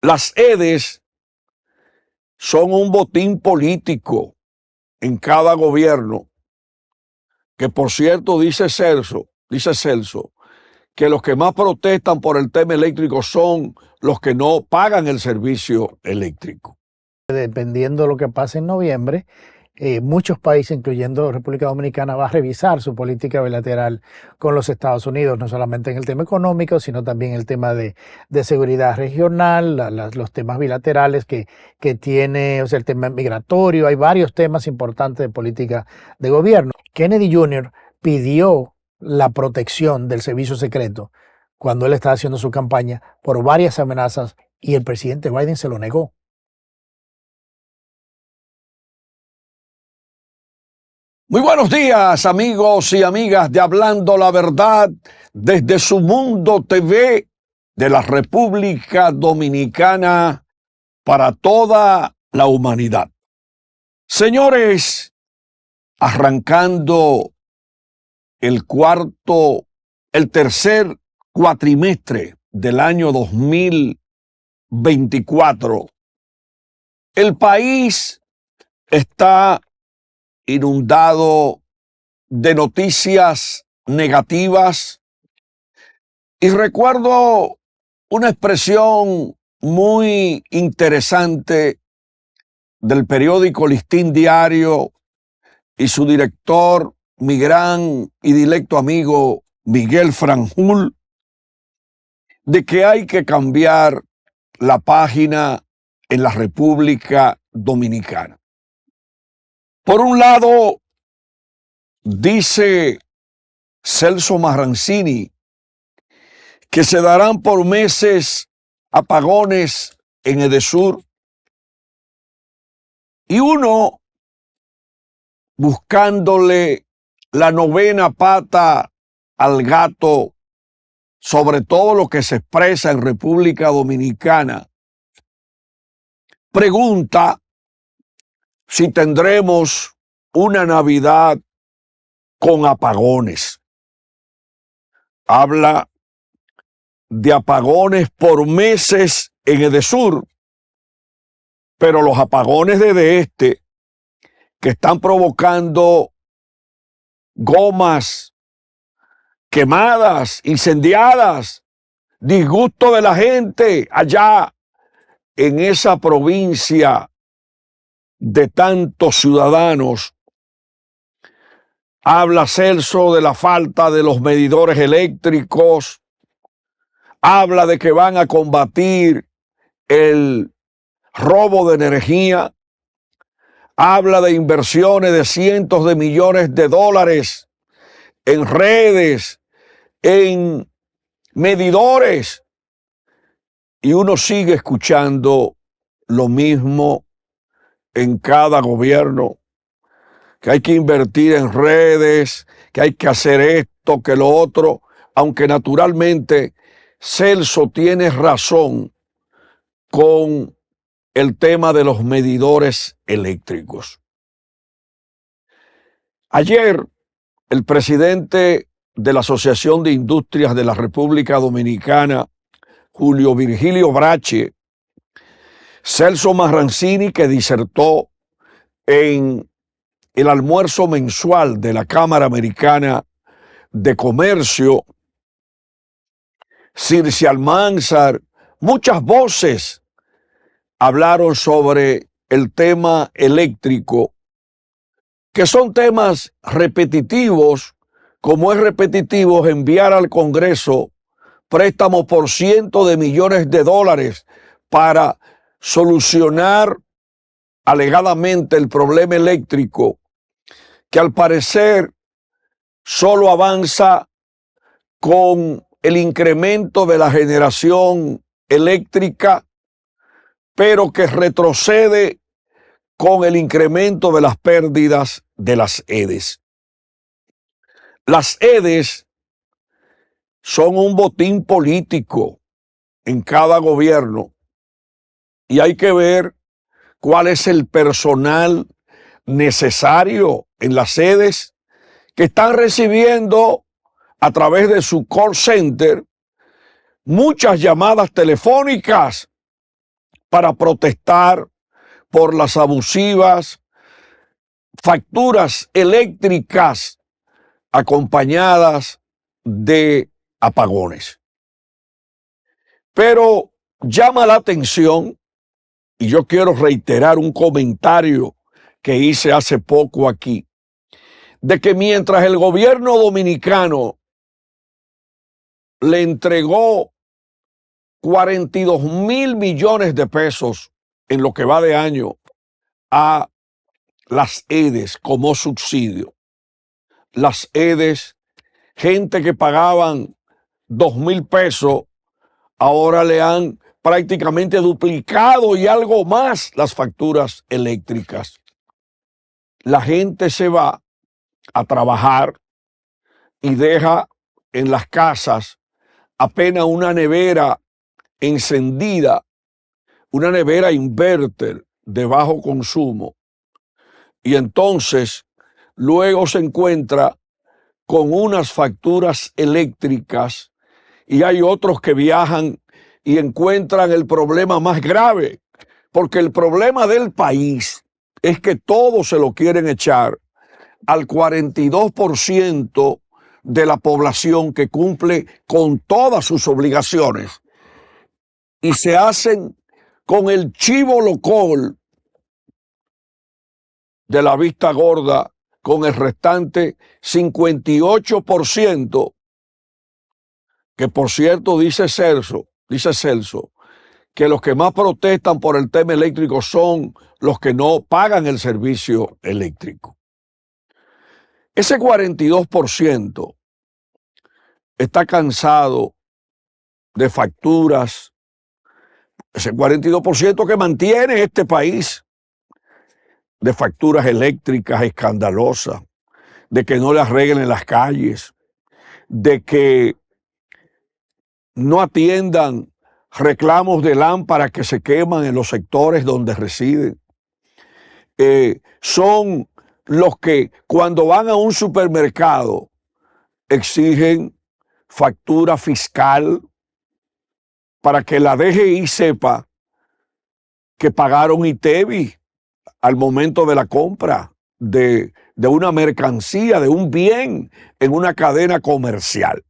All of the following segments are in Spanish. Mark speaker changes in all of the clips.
Speaker 1: Las EDES son un botín político en cada gobierno, que por cierto dice Celso, que los que más protestan por el tema eléctrico son los que no pagan el servicio eléctrico.
Speaker 2: Dependiendo de lo que pase en noviembre, muchos países, incluyendo República Dominicana, va a revisar su política bilateral con los Estados Unidos, no solamente en el tema económico, sino también el tema de seguridad regional, los temas bilaterales que tiene, o sea, el tema migratorio. Hay varios temas importantes de política de gobierno. Kennedy Jr. pidió la protección del servicio secreto cuando él estaba haciendo su campaña por varias amenazas y el presidente Biden se lo negó.
Speaker 1: Muy buenos días, amigos y amigas de Hablando la Verdad desde Su Mundo TV de la República Dominicana para toda la humanidad. Señores, arrancando el tercer cuatrimestre del año 2024, el país está inundado de noticias negativas y recuerdo una expresión muy interesante del periódico Listín Diario y su director, mi gran y directo amigo Miguel Franjul, de que hay que cambiar la página en la República Dominicana. Por un lado, dice Celso Marrancini que se darán por meses apagones en Edesur, y uno buscándole la novena pata al gato sobre todo lo que se expresa en República Dominicana, pregunta si tendremos una Navidad con apagones. Habla de apagones por meses en Edesur, pero los apagones de este que están provocando gomas quemadas, incendiadas, disgusto de la gente allá en esa provincia de tantos ciudadanos. Habla Celso de la falta de los medidores eléctricos, habla de que van a combatir el robo de energía, habla de inversiones de cientos de millones de dólares en redes, en medidores, y uno sigue escuchando lo mismo en cada gobierno, que hay que invertir en redes, que hay que hacer esto, que lo otro, aunque naturalmente Celso tiene razón con el tema de los medidores eléctricos. Ayer, el presidente de la Asociación de Industrias de la República Dominicana, Julio Virgilio Brache, Celso Marrancini, que disertó en el almuerzo mensual de la Cámara Americana de Comercio, Circe Almanzar, muchas voces hablaron sobre el tema eléctrico, que son temas repetitivos, como es repetitivo enviar al Congreso préstamos por cientos de millones de dólares para solucionar alegadamente el problema eléctrico, que al parecer solo avanza con el incremento de la generación eléctrica, pero que retrocede con el incremento de las pérdidas de las EDES. Las EDES son un botín político en cada gobierno y hay que ver cuál es el personal necesario en las sedes que están recibiendo a través de su call center muchas llamadas telefónicas para protestar por las abusivas facturas eléctricas acompañadas de apagones. Pero llama la atención, y yo quiero reiterar un comentario que hice hace poco aquí, de que mientras el gobierno dominicano le entregó 42,000 millones de pesos en lo que va de año a las EDES como subsidio. Las EDES, gente que pagaban 2,000 pesos, ahora le han prácticamente duplicado y algo más las facturas eléctricas. La gente se va a trabajar y deja en las casas apenas una nevera encendida, una nevera inverter de bajo consumo, y entonces luego se encuentra con unas facturas eléctricas, y hay otros que viajan y encuentran el problema más grave, porque el problema del país es que todo se lo quieren echar al 42% de la población que cumple con todas sus obligaciones, y se hacen con el chivo local de la vista gorda con el restante 58%, que por cierto dice Celso, que los que más protestan por el tema eléctrico son los que no pagan el servicio eléctrico. Ese 42% está cansado de facturas, ese 42% que mantiene este país, de facturas eléctricas escandalosas, de que no le arreglen las calles, de que no atiendan reclamos de lámparas que se queman en los sectores donde residen. Son los que cuando van a un supermercado exigen factura fiscal para que la DGI sepa que pagaron ITEVI al momento de la compra de una mercancía, de un bien en una cadena comercial.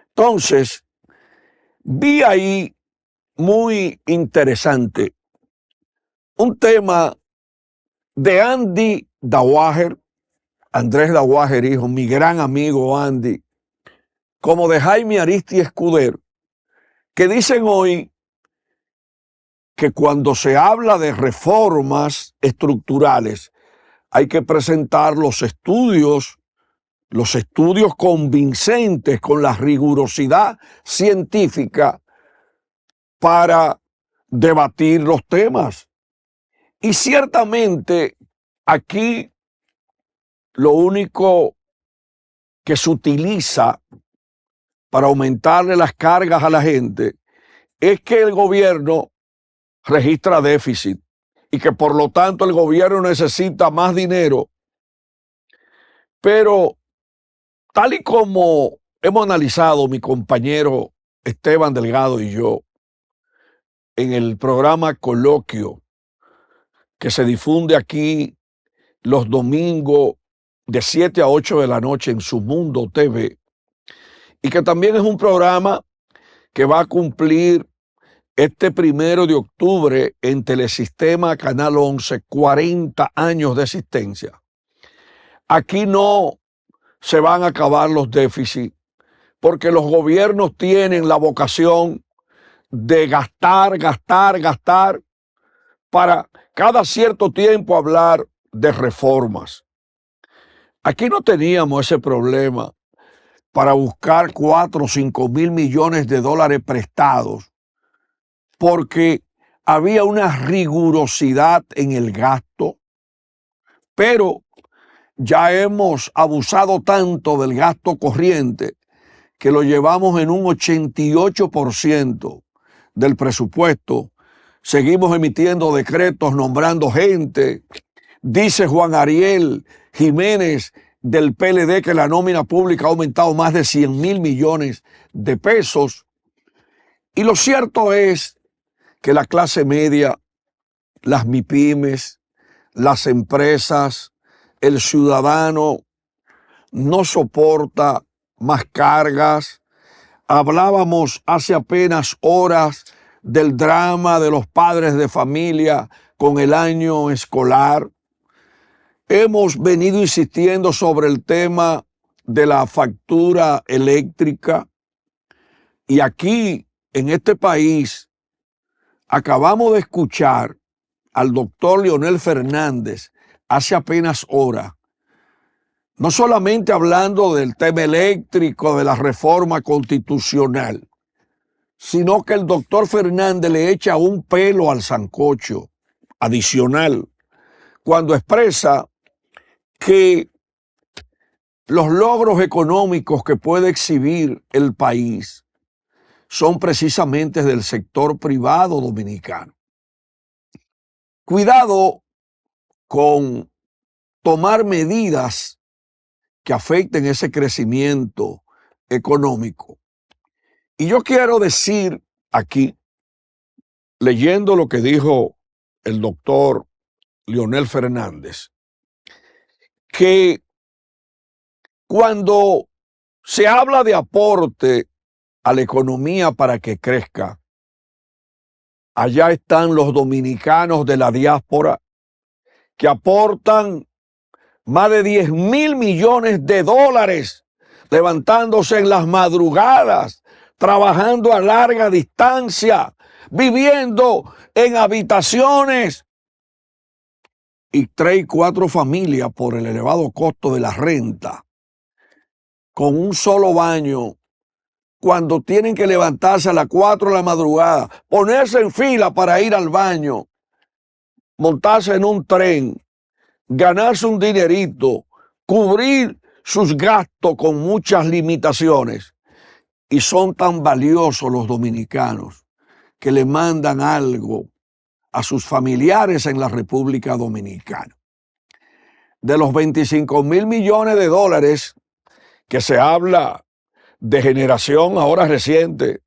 Speaker 1: Entonces, vi ahí muy interesante un tema de Andy Dawager, Andrés Dawager, hijo, mi gran amigo Andy, como de Jaime Aristi Escudero, que dicen hoy que cuando se habla de reformas estructurales hay que presentar los estudios convincentes con la rigurosidad científica para debatir los temas. Y ciertamente aquí lo único que se utiliza para aumentarle las cargas a la gente es que el gobierno registra déficit y que por lo tanto el gobierno necesita más dinero. Pero tal y como hemos analizado mi compañero Esteban Delgado y yo en el programa Coloquio, que se difunde aquí los domingos de 7 a 8 de la noche en Su Mundo TV, y que también es un programa que va a cumplir este 1 de octubre en Telesistema Canal 11, 40 años de existencia. Aquí no se van a acabar los déficits, porque los gobiernos tienen la vocación de gastar para cada cierto tiempo hablar de reformas. Aquí no teníamos ese problema para buscar 4 o 5 mil millones de dólares prestados, porque había una rigurosidad en el gasto, pero ya hemos abusado tanto del gasto corriente que lo llevamos en un 88% del presupuesto. Seguimos emitiendo decretos, nombrando gente. Dice Juan Ariel Jiménez del PLD que la nómina pública ha aumentado más de 100,000 millones de pesos. Y lo cierto es que la clase media, las MIPYMES, las empresas, el ciudadano no soporta más cargas. Hablábamos hace apenas horas del drama de los padres de familia con el año escolar. Hemos venido insistiendo sobre el tema de la factura eléctrica y aquí en este país acabamos de escuchar al doctor Leonel Fernández hace apenas horas, no solamente hablando del tema eléctrico, de la reforma constitucional, sino que el doctor Fernández le echa un pelo al sancocho adicional cuando expresa que los logros económicos que puede exhibir el país son precisamente del sector privado dominicano. Cuidado con tomar medidas que afecten ese crecimiento económico. Y yo quiero decir aquí, leyendo lo que dijo el doctor Leonel Fernández, que cuando se habla de aporte a la economía para que crezca, allá están los dominicanos de la diáspora que aportan más de 10.000 millones de dólares, levantándose en las madrugadas, trabajando a larga distancia, viviendo en habitaciones y 3 y 4 familias por el elevado costo de la renta, con un solo baño, cuando tienen que levantarse a las 4 de la madrugada, ponerse en fila para ir al baño, montarse en un tren, ganarse un dinerito, cubrir sus gastos con muchas limitaciones. Y son tan valiosos los dominicanos que le mandan algo a sus familiares en la República Dominicana. De los 25.000 millones de dólares que se habla de generación ahora reciente,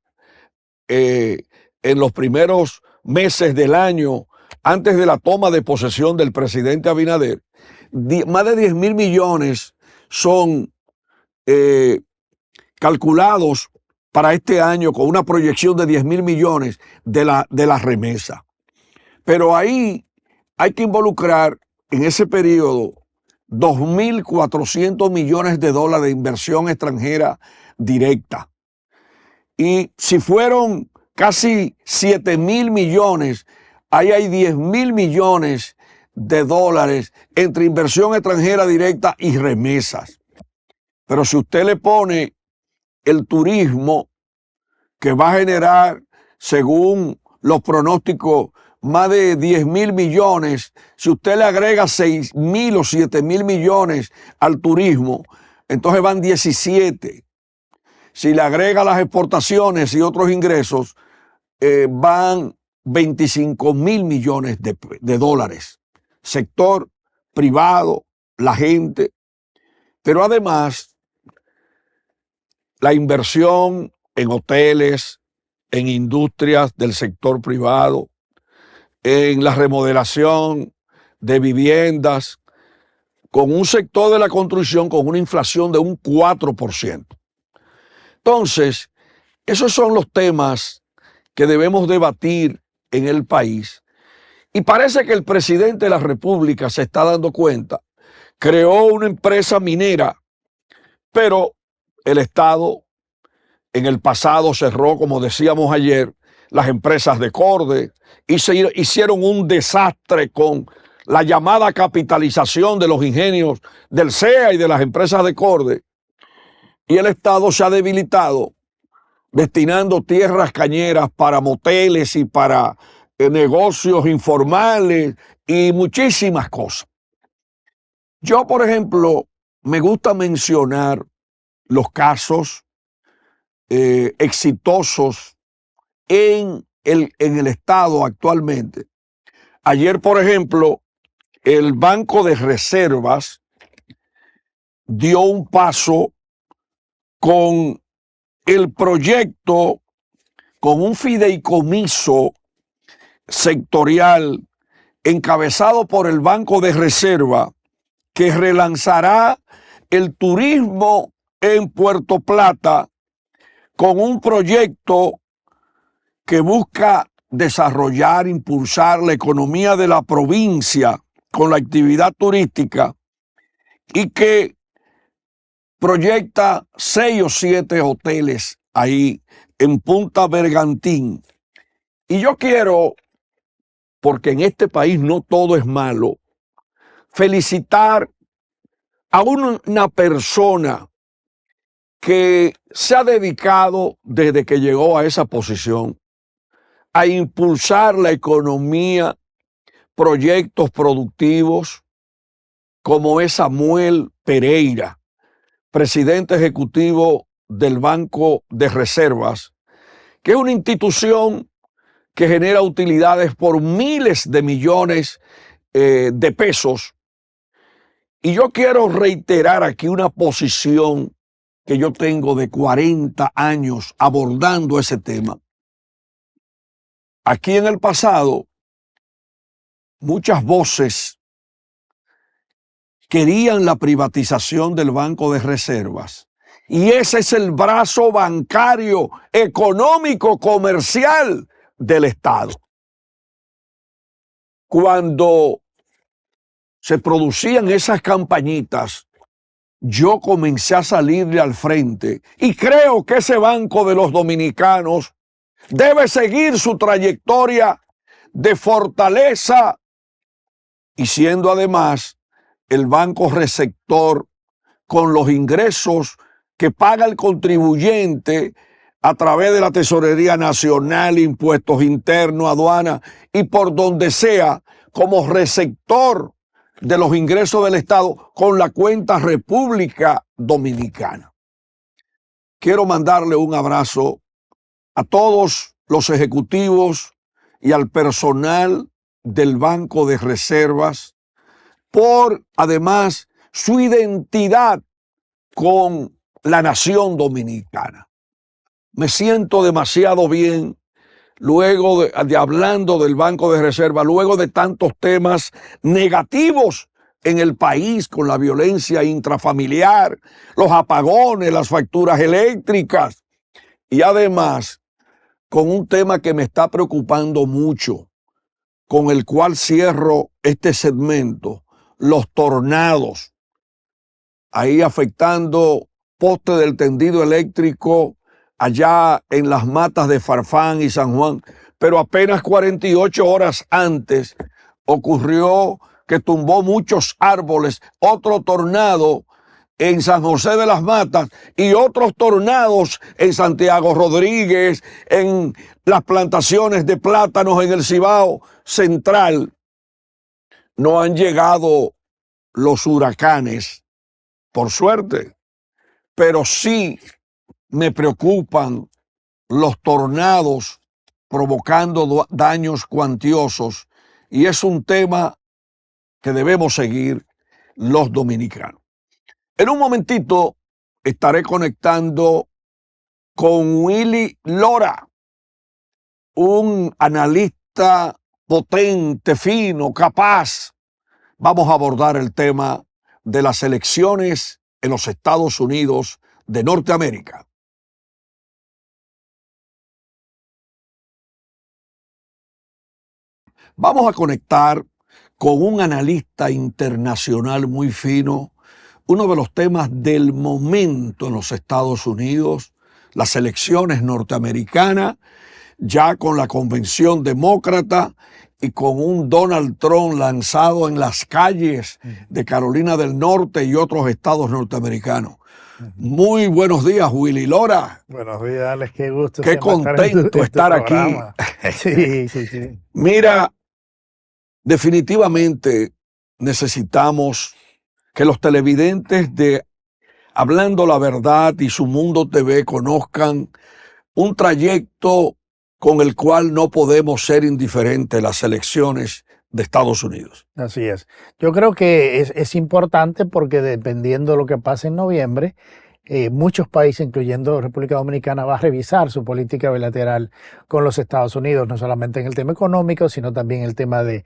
Speaker 1: en los primeros meses del año, antes de la toma de posesión del presidente Abinader, más de 10.000 millones son calculados para este año con una proyección de 10.000 millones de la remesa. Pero ahí hay que involucrar en ese periodo 2.400 millones de dólares de inversión extranjera directa. Y si fueron casi 7.000 millones, ahí hay 10.000 millones de dólares entre inversión extranjera directa y remesas. Pero si usted le pone el turismo, que va a generar, según los pronósticos, más de 10.000 millones, si usted le agrega 6.000 o 7.000 millones al turismo, entonces van 17. Si le agrega las exportaciones y otros ingresos, van 25.000 millones de dólares. Sector privado, la gente, pero además la inversión en hoteles, en industrias del sector privado, en la remodelación de viviendas, con un sector de la construcción con una inflación de un 4%. Entonces, esos son los temas que debemos debatir en el país. Y parece que el presidente de la República se está dando cuenta. Creó una empresa minera, pero el Estado en el pasado cerró, como decíamos ayer, las empresas de Corde y se hicieron un desastre con la llamada capitalización de los ingenios del CEA y de las empresas de Corde. Y el Estado se ha debilitado destinando tierras cañeras para moteles y para negocios informales y muchísimas cosas. Yo, por ejemplo, me gusta mencionar los casos exitosos en el Estado actualmente. Ayer, por ejemplo, el Banco de Reservas dio un paso con el proyecto, con un fideicomiso sectorial encabezado por el Banco de Reserva que relanzará el turismo en Puerto Plata con un proyecto que busca desarrollar, impulsar la economía de la provincia con la actividad turística y que proyecta 6 o 7 hoteles ahí en Punta Bergantín. Y yo quiero, porque en este país no todo es malo, felicitar a una persona que se ha dedicado desde que llegó a esa posición a impulsar la economía, proyectos productivos, como es Samuel Pereira, presidente ejecutivo del Banco de Reservas, que es una institución que genera utilidades por miles de millones de pesos. Y yo quiero reiterar aquí una posición que yo tengo de 40 años abordando ese tema. Aquí en el pasado, muchas voces querían la privatización del Banco de Reservas. Y ese es el brazo bancario, económico, comercial del Estado. Cuando se producían esas campañitas, yo comencé a salirle al frente y creo que ese Banco de los Dominicanos debe seguir su trayectoria de fortaleza y siendo además el banco receptor con los ingresos que paga el contribuyente a través de la Tesorería Nacional, impuestos internos, aduana y por donde sea, como receptor de los ingresos del Estado con la cuenta República Dominicana. Quiero mandarle un abrazo a todos los ejecutivos y al personal del Banco de Reservas por, además, su identidad con la nación dominicana. Me siento demasiado bien luego de hablando del Banco de Reserva, luego de tantos temas negativos en el país con la violencia intrafamiliar, los apagones, las facturas eléctricas y además con un tema que me está preocupando mucho, con el cual cierro este segmento, los tornados, ahí afectando postes del tendido eléctrico allá en las matas de Farfán y San Juan, pero apenas 48 horas antes ocurrió que tumbó muchos árboles, otro tornado en San José de las Matas y otros tornados en Santiago Rodríguez, en las plantaciones de plátanos en el Cibao Central. No han llegado los huracanes, por suerte, pero sí me preocupan los tornados provocando daños cuantiosos y es un tema que debemos seguir los dominicanos. En un momentito estaré conectando con Willy Lora, un analista potente, fino, capaz. Vamos a abordar el tema de las elecciones en los Estados Unidos de Norteamérica. Vamos a conectar con un analista internacional muy fino, uno de los temas del momento en los Estados Unidos, las elecciones norteamericanas, ya con la convención demócrata y con un Donald Trump lanzado en las calles de Carolina del Norte y otros estados norteamericanos. Muy buenos días, Willy Lora.
Speaker 2: Buenos días, Alex, qué gusto.
Speaker 1: Qué contento estar aquí.
Speaker 2: Sí.
Speaker 1: Mira, definitivamente necesitamos que los televidentes de Hablando la Verdad y Su Mundo TV conozcan un trayecto con el cual no podemos ser indiferentes las elecciones de Estados Unidos.
Speaker 2: Así es. Yo creo que es importante porque dependiendo de lo que pase en noviembre, muchos países, incluyendo República Dominicana, va a revisar su política bilateral con los Estados Unidos, no solamente en el tema económico, sino también el tema de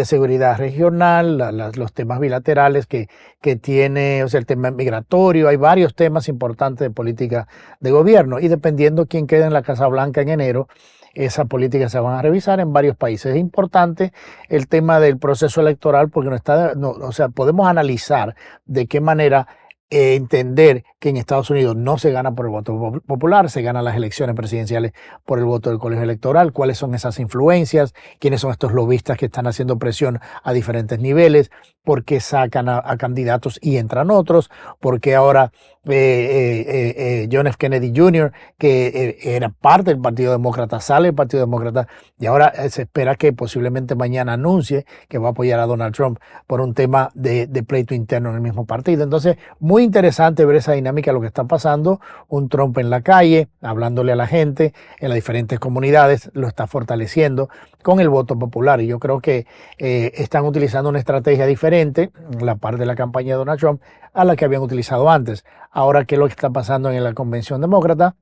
Speaker 2: seguridad regional, los temas bilaterales que tiene, o sea, el tema migratorio. Hay varios temas importantes de política de gobierno y dependiendo quién quede en la Casa Blanca en enero, esas políticas se van a revisar en varios países. Es importante el tema del proceso electoral porque o sea, podemos analizar de qué manera entender que en Estados Unidos no se gana por el voto popular, se ganan las elecciones presidenciales por el voto del colegio electoral, cuáles son esas influencias, quiénes son estos lobistas que están haciendo presión a diferentes niveles, por qué sacan a candidatos y entran otros, por qué ahora John F. Kennedy Jr., que era parte del Partido Demócrata, sale del Partido Demócrata y ahora se espera que posiblemente mañana anuncie que va a apoyar a Donald Trump por un tema de pleito interno en el mismo partido. Entonces, muy interesante ver esa dinámica, lo que está pasando, un Trump en la calle, hablándole a la gente en las diferentes comunidades, lo está fortaleciendo con el voto popular y yo creo que están utilizando una estrategia diferente, la parte de la campaña de Donald Trump, a la que habían utilizado antes. Ahora, ¿qué es lo que está pasando en la convención demócrata?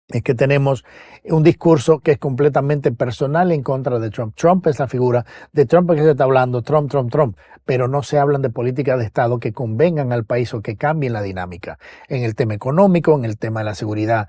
Speaker 2: Es que tenemos un discurso que es completamente personal en contra de Trump. Trump es la figura, de Trump es que se está hablando, Trump, Trump, Trump, pero no se hablan de políticas de Estado que convengan al país o que cambien la dinámica en el tema económico, en el tema de la seguridad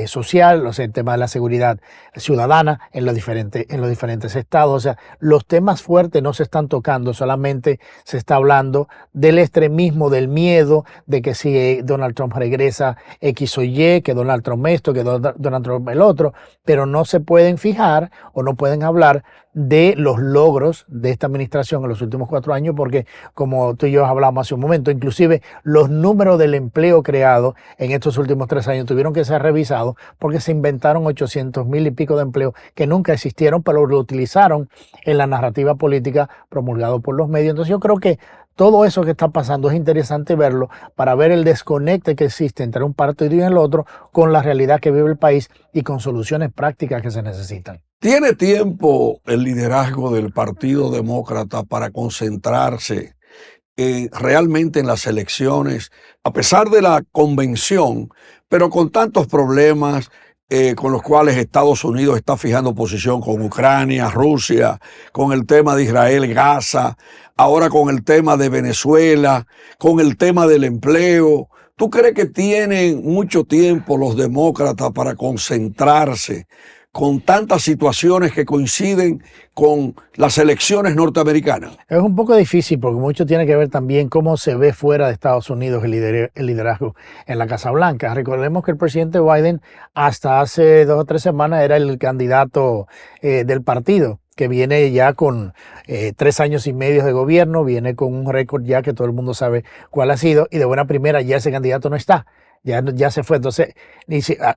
Speaker 2: social, o sea, el tema de la seguridad ciudadana en los diferentes estados. O sea, los temas fuertes no se están tocando, solamente se está hablando del extremismo, del miedo, de que si Donald Trump regresa X o Y, que Donald Trump esto, que Donald Trump el otro, pero no se pueden fijar o no pueden hablar de los logros de esta administración en los últimos 4 años, porque como tú y yo hablamos hace un momento, inclusive los números del empleo creado en estos últimos 3 años tuvieron que ser revisados porque se inventaron 800,000 y pico de empleos que nunca existieron, pero lo utilizaron en la narrativa política promulgado por los medios. Entonces yo creo que todo eso que está pasando es interesante verlo para ver el desconecte que existe entre un partido y el otro con la realidad que vive el país y con soluciones prácticas que se necesitan.
Speaker 1: ¿Tiene tiempo el liderazgo del Partido Demócrata para concentrarse realmente en las elecciones, a pesar de la convención, pero con tantos problemas con los cuales Estados Unidos está fijando posición con Ucrania, Rusia, con el tema de Israel, Gaza, ahora con el tema de Venezuela, con el tema del empleo? ¿Tú crees que tienen mucho tiempo los demócratas para concentrarse con tantas situaciones que coinciden con las elecciones norteamericanas?
Speaker 2: Es un poco difícil porque mucho tiene que ver también cómo se ve fuera de Estados Unidos el liderazgo en la Casa Blanca. Recordemos que el presidente Biden hasta hace 2 o 3 semanas era el candidato del partido, que viene ya con 3 años y medio de gobierno, viene con un récord ya que todo el mundo sabe cuál ha sido y de buena primera ya ese candidato no está. Ya se fue. Entonces,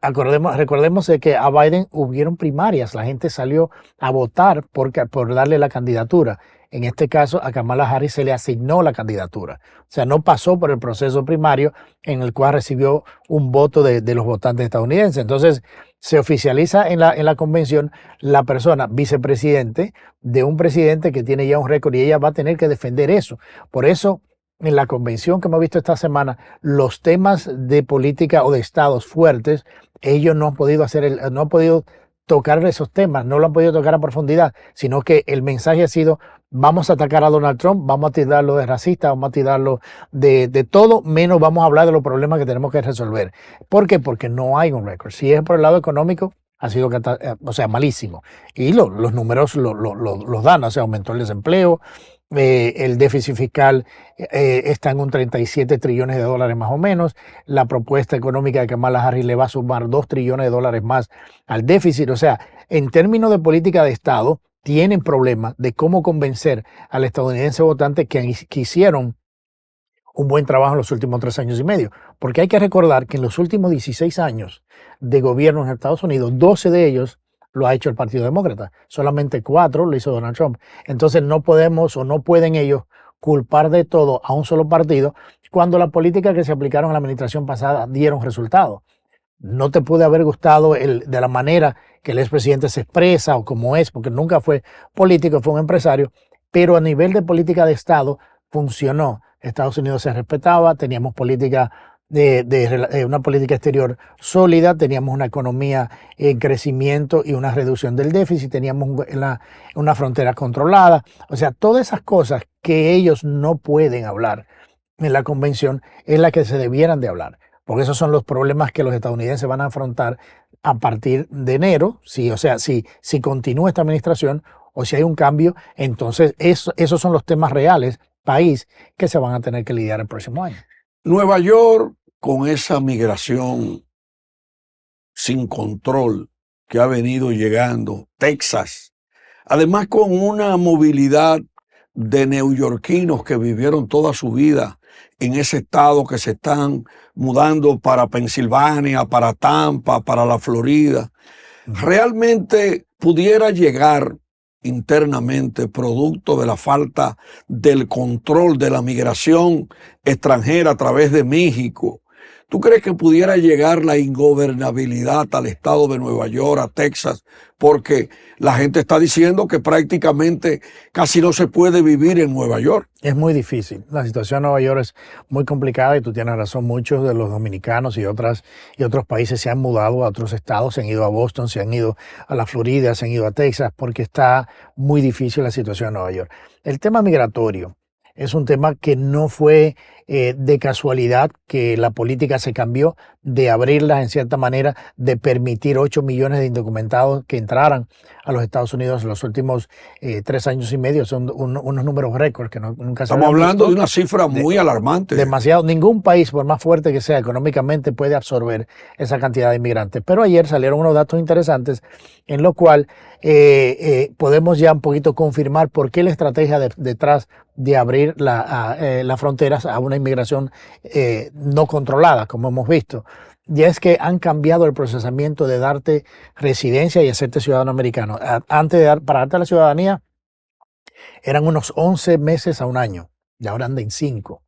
Speaker 2: recordemos de que a Biden hubieron primarias. La gente salió a votar por darle la candidatura. En este caso, a Kamala Harris se le asignó la candidatura. O sea, no pasó por el proceso primario en el cual recibió un voto de los votantes estadounidenses. Entonces, se oficializa en la convención la persona vicepresidente de un presidente que tiene ya un récord y ella va a tener que defender eso. Por eso, en la convención que hemos visto esta semana, los temas de política o de estados fuertes, ellos no han podido no han podido tocar esos temas, no lo han podido tocar a profundidad, sino que el mensaje ha sido: vamos a atacar a Donald Trump, vamos a tirarlo de racista, vamos a tirarlo de todo, menos vamos a hablar de los problemas que tenemos que resolver. ¿Por qué? Porque no hay un récord. Si es por el lado económico, ha sido malísimo. Y los números los dan, o sea, aumentó el desempleo, el déficit fiscal está en un 37 trillones de dólares más o menos. La propuesta económica de Kamala Harris le va a sumar 2 trillones de dólares más al déficit. O sea, en términos de política de Estado, tienen problemas de cómo convencer al estadounidense votante que hicieron un buen trabajo en los últimos 3 años y medio. Porque hay que recordar que en los últimos 16 años de gobierno en Estados Unidos, 12 de ellos lo ha hecho el Partido Demócrata. Solamente 4 lo hizo Donald Trump. Entonces no podemos o no pueden ellos culpar de todo a un solo partido cuando las políticas que se aplicaron en la administración pasada dieron resultados. No te puede haber gustado de la manera que el expresidente se expresa o como es, porque nunca fue político, fue un empresario, pero a nivel de política de Estado funcionó. Estados Unidos se respetaba, teníamos política una política exterior sólida, teníamos una economía en crecimiento y una reducción del déficit, teníamos una frontera controlada. O sea, todas esas cosas que ellos no pueden hablar en la convención es la que se debieran de hablar, porque esos son los problemas que los estadounidenses van a afrontar a partir de enero, si continúa esta administración o si hay un cambio, entonces esos son los temas reales, país, que se van a tener que lidiar el próximo año.
Speaker 1: Nueva York, con esa migración sin control que ha venido llegando, Texas, además con una movilidad de neoyorquinos que vivieron toda su vida en ese estado, que se están mudando para Pensilvania, para Tampa, para la Florida, realmente pudiera llegar internamente, producto de la falta del control de la migración extranjera a través de México. ¿Tú crees que pudiera llegar la ingobernabilidad al estado de Nueva York, a Texas? Porque la gente está diciendo que prácticamente casi no se puede vivir en Nueva York.
Speaker 2: Es muy difícil. La situación en Nueva York es muy complicada y tú tienes razón. Muchos de los dominicanos y otros países se han mudado a otros estados, se han ido a Boston, se han ido a la Florida, se han ido a Texas, porque está muy difícil la situación en Nueva York. El tema migratorio es un tema que no fue de casualidad que la política se cambió de abrirlas en cierta manera, de permitir 8 millones de indocumentados que entraran a los Estados Unidos en los últimos 3 años y medio. Son unos números récords que nunca se
Speaker 1: Estamos hablando
Speaker 2: visto.
Speaker 1: de una cifra muy alarmante.
Speaker 2: Demasiado. Ningún país, por más fuerte que sea económicamente, puede absorber esa cantidad de inmigrantes. Pero ayer salieron unos datos interesantes en lo cual podemos ya un poquito confirmar por qué la estrategia detrás de abrir las fronteras a una inmigración no controlada, como hemos visto. Y es que han cambiado el procesamiento de darte residencia y hacerte ciudadano americano. Para darte la ciudadanía eran unos 11 meses a un año, y ahora anda en 5.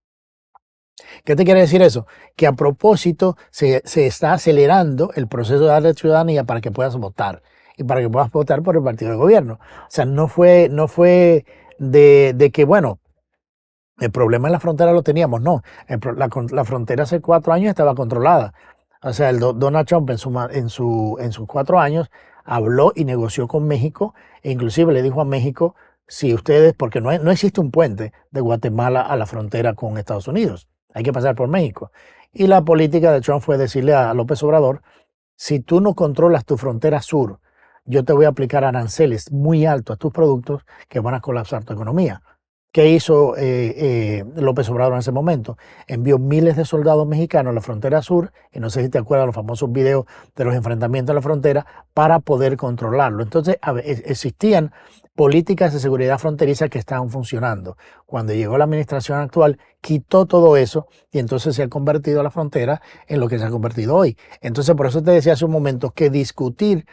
Speaker 2: ¿Qué te quiere decir eso? Que a propósito se está acelerando el proceso de darle ciudadanía para que puedas votar y para que puedas votar por el partido de gobierno. O sea, no fue de que, bueno, el problema en la frontera lo teníamos, no. La frontera hace 4 años estaba controlada. O sea, Donald Trump en sus 4 años habló y negoció con México e inclusive le dijo a México, si ustedes, porque no existe un puente de Guatemala a la frontera con Estados Unidos, hay que pasar por México. Y la política de Trump fue decirle a López Obrador, si tú no controlas tu frontera sur, yo te voy a aplicar aranceles muy altos a tus productos que van a colapsar tu economía. ¿Qué hizo López Obrador en ese momento? Envió miles de soldados mexicanos a la frontera sur, y no sé si te acuerdas de los famosos videos de los enfrentamientos en la frontera, para poder controlarlo. Entonces, existían políticas de seguridad fronteriza que estaban funcionando. Cuando llegó la administración actual, quitó todo eso y entonces se ha convertido la frontera en lo que se ha convertido hoy. Entonces, por eso te decía hace un momento que discutir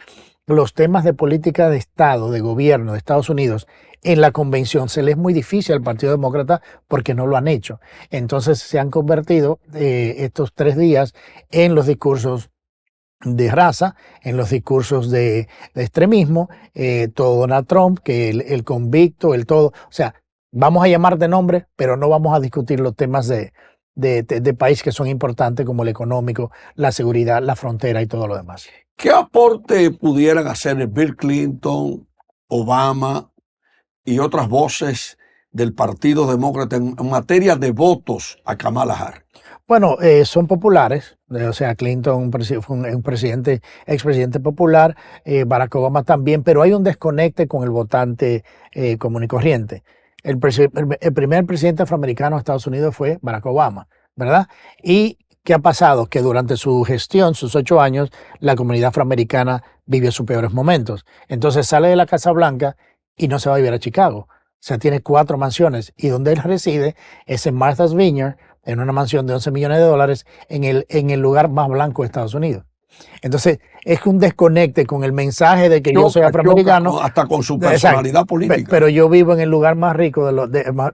Speaker 2: los temas de política de Estado, de gobierno de Estados Unidos en la convención se les es muy difícil al Partido Demócrata porque no lo han hecho. Entonces se han convertido estos 3 días en los discursos de raza, en los discursos de extremismo, todo Donald Trump, que el convicto, el todo. O sea, vamos a llamar de nombre, pero no vamos a discutir los temas de país que son importantes como el económico, la seguridad, la frontera y todo lo demás.
Speaker 1: ¿Qué aporte pudieran hacer Bill Clinton, Obama y otras voces del Partido Demócrata en materia de votos a Kamala Harris?
Speaker 2: Bueno, son populares, o sea, Clinton fue un expresidente popular, Barack Obama también, pero hay un desconecte con el votante común y corriente. El primer presidente afroamericano de Estados Unidos fue Barack Obama, ¿verdad? Y ¿qué ha pasado? Que durante su gestión, sus 8 años, la comunidad afroamericana vivió sus peores momentos. Entonces sale de la Casa Blanca y no se va a vivir a Chicago. O sea, tiene 4 mansiones y donde él reside es en Martha's Vineyard, en una mansión de $11 millones en el lugar más blanco de Estados Unidos. Entonces, es un desconecte con el mensaje de que yo soy afroamericano.
Speaker 1: Hasta con su personalidad política.
Speaker 2: Pero yo vivo en el lugar más rico,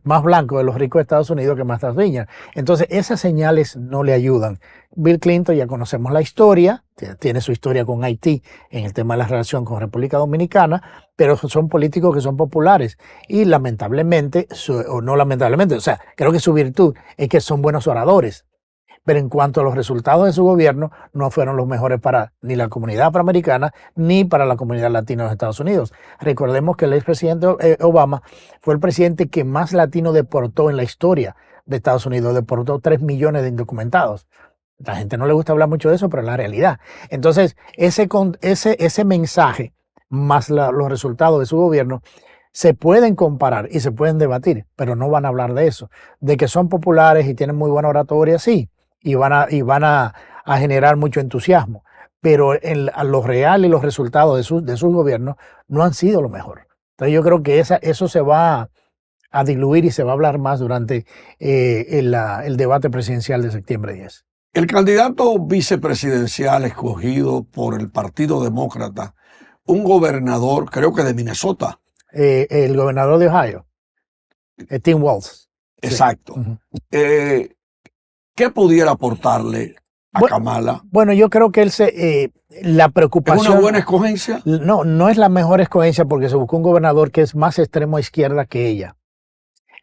Speaker 2: más blanco de los ricos de Estados Unidos, que Martha's Vineyard. Entonces, esas señales no le ayudan. Bill Clinton, ya conocemos la historia, tiene su historia con Haití en el tema de la relación con República Dominicana, pero son políticos que son populares. Y lamentablemente, o no lamentablemente, o sea, creo que su virtud es que son buenos oradores. pero en cuanto a los resultados de su gobierno, no fueron los mejores para ni la comunidad afroamericana ni para la comunidad latina de los Estados Unidos. Recordemos que el expresidente Obama fue el presidente que más latinos deportó en la historia de Estados Unidos, deportó 3 millones de indocumentados. A la gente no le gusta hablar mucho de eso, pero es la realidad. Entonces, ese mensaje más los resultados de su gobierno se pueden comparar y se pueden debatir, pero no van a hablar de eso. De que son populares y tienen muy buena oratoria, sí, y van a generar mucho entusiasmo, pero a lo real y los resultados de sus gobiernos no han sido lo mejor. Entonces yo creo que eso se va a diluir y se va a hablar más durante el debate presidencial de septiembre 10.
Speaker 1: El candidato vicepresidencial escogido por el Partido Demócrata, un gobernador, creo que de Minnesota.
Speaker 2: El gobernador de Ohio, Tim Walz.
Speaker 1: Exacto.
Speaker 2: Sí.
Speaker 1: ¿Qué pudiera aportarle a Kamala?
Speaker 2: Bueno, yo creo que la preocupación...
Speaker 1: ¿Es una buena escogencia?
Speaker 2: No es la mejor escogencia porque se buscó un gobernador que es más extremo izquierda que ella.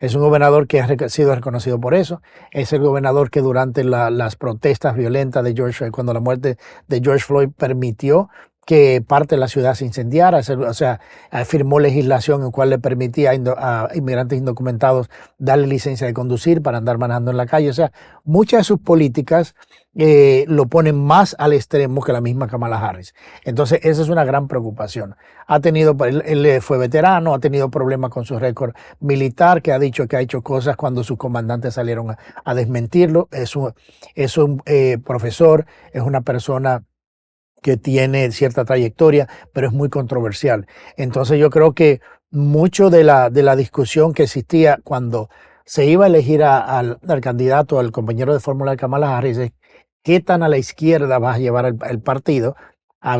Speaker 2: Es un gobernador que ha sido reconocido por eso. Es el gobernador que durante las protestas violentas de cuando la muerte de George Floyd permitió que parte de la ciudad se incendiara, o sea, firmó legislación en cual le permitía a inmigrantes indocumentados darle licencia de conducir para andar manejando en la calle. O sea, muchas de sus políticas lo ponen más al extremo que la misma Kamala Harris. Entonces, esa es una gran preocupación. Él fue veterano, ha tenido problemas con su récord militar, que ha dicho que ha hecho cosas cuando sus comandantes salieron a desmentirlo. Es un profesor, es una persona que tiene cierta trayectoria, pero es muy controversial. Entonces yo creo que mucho de la discusión que existía cuando se iba a elegir al candidato, al compañero de fórmula de Kamala Harris, es qué tan a la izquierda va a llevar el partido.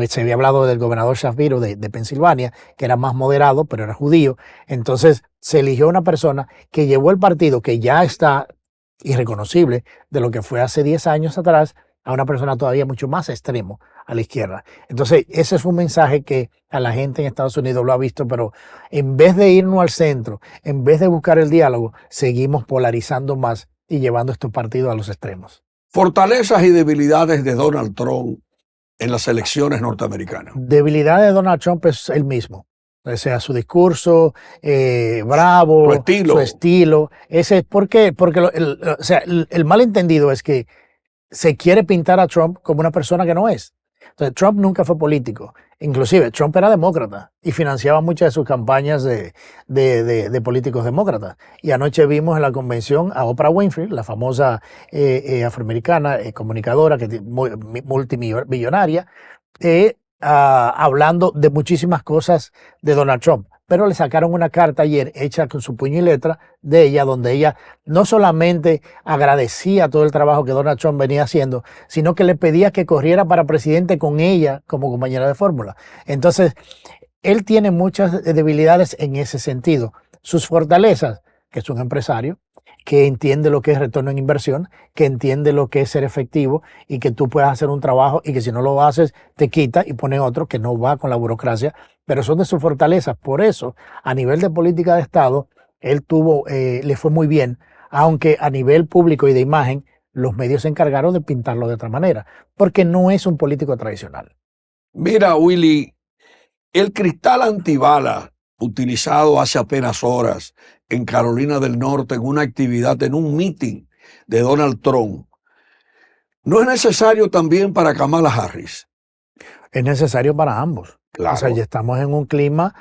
Speaker 2: Se había hablado del gobernador Shapiro de Pensilvania, que era más moderado, pero era judío. Entonces se eligió una persona que llevó el partido, que ya está irreconocible de lo que fue hace 10 años atrás, a una persona todavía mucho más extremo a la izquierda. Entonces, ese es un mensaje que a la gente en Estados Unidos lo ha visto, pero en vez de irnos al centro, en vez de buscar el diálogo, seguimos polarizando más y llevando estos partidos a los extremos.
Speaker 1: Fortalezas y debilidades de Donald Trump en las elecciones norteamericanas.
Speaker 2: Debilidad de Donald Trump es el mismo. O sea, su discurso, bravo, su estilo. ¿Por qué? Porque el malentendido es que se quiere pintar a Trump como una persona que no es. Entonces, Trump nunca fue político. Inclusive, Trump era demócrata y financiaba muchas de sus campañas de políticos demócratas. Y anoche vimos en la convención a Oprah Winfrey, la famosa afroamericana comunicadora, multimillonaria, hablando de muchísimas cosas de Donald Trump. Pero le sacaron una carta ayer hecha con su puño y letra de ella, donde ella no solamente agradecía todo el trabajo que Donald Trump venía haciendo, sino que le pedía que corriera para presidente con ella como compañera de fórmula. Entonces, él tiene muchas debilidades en ese sentido. Sus fortalezas, que es un empresario, que entiende lo que es retorno en inversión, que entiende lo que es ser efectivo y que tú puedas hacer un trabajo y que si no lo haces te quita y pone otro que no va con la burocracia, pero son de sus fortalezas. Por eso, a nivel de política de Estado, él le fue muy bien, aunque a nivel público y de imagen, los medios se encargaron de pintarlo de otra manera, porque no es un político tradicional.
Speaker 1: Mira, Willy, el cristal antibala utilizado hace apenas horas en Carolina del Norte en una actividad, en un meeting de Donald Trump, ¿no es necesario también para Kamala Harris?
Speaker 2: Es necesario para ambos.
Speaker 1: Claro.
Speaker 2: O sea, ya estamos en un clima